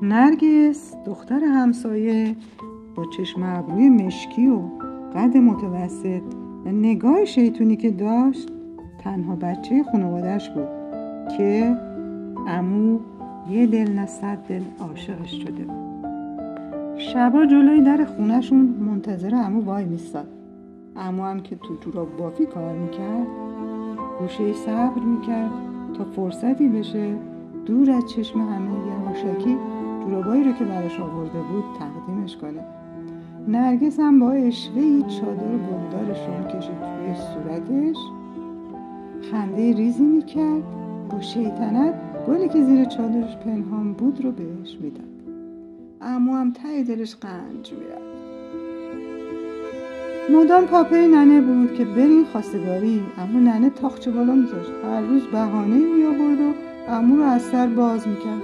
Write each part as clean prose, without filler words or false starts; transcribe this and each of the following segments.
نرگس دختر همسایه با چشم ابروی مشکی و قد متوسط و نگاه شیطونی که داشت تنها بچه خانواده‌اش بود که عمو یه دل نه صد دل عاشقش شده بود. شبا جلوی در خونه‌شون منتظر عمو وای میستاد. عمو هم که تو جوراب بافی کار میکرد گوشه‌ای صبر میکرد تا فرصتی بشه دور از چشم همه یواشکی جورابایی رو که براش آورده بود تقدیمش کنه. نرگس هم با اشوه‌ای چادر گلدارش رو میکشید توی صورتش، خنده ریزی میکرد، با شیطنت گلی که زیر چادرش پنهان بود رو بهش میداد. عمو هم ته دلش قنج میرفت. مدام پاپی ننه بود که برین خواستگاری، اما ننه تاقچه بالا میذاشت. هر روز بهانه میآورد و عمو رو از سر باز میکرد.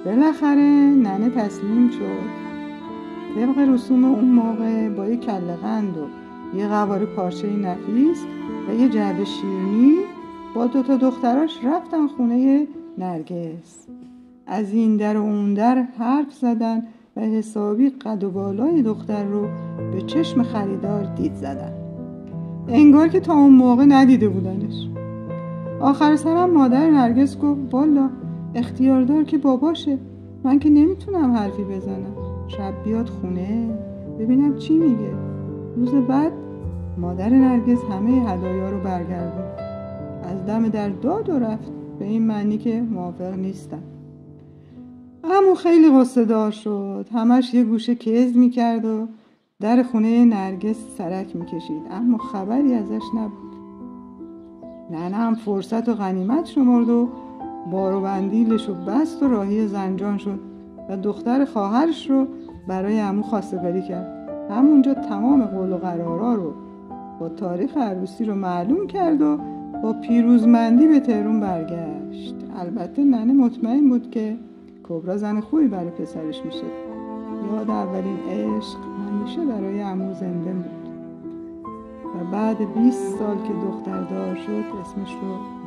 بالاخره ننه تسلیم شد. طبق رسوم اون موقع با یه کله قند و یه قواره پارچه نفیس و یه جعبه شیرینی با 2 دختراش رفتن خونه نرگس. از این در و اون در حرف زدن و حسابی قد و بالای دختر رو به چشم خریدار دید زدن، انگار که تا اون موقع ندیده بودنش. آخر سرم مادر نرگس گفت والا اختیاردار که باباشه، من که نمیتونم حرفی بزنم، شب بیاد خونه ببینم چی میگه. روز بعد مادر نرگس همه هدایا رو برگردوند، از دم در داد و رفت، به این معنی که موافق نیستم. عمو خیلی غصه دار شد، همش یه گوشه کز میکرد و در خونه نرگس سرک میکشید، اما خبری ازش نبود. ننه هم فرصت و غنیمت شمرد و بار و بندیلش رو بست و راهی زنجان شد و دختر خواهرش رو برای عمو خواستگاری کرد. همونجا تمام قول و قرارا رو با تاریخ عروسی رو معلوم کرد و با پیروزمندی به تهران برگشت. البته ننه مطمئن بود که کبرا زن خوبی برای پسرش میشه. یاد اولین عشق همیشه برای عمو زنده بود و بعد 20 سال که دختر دار شد اسمش رو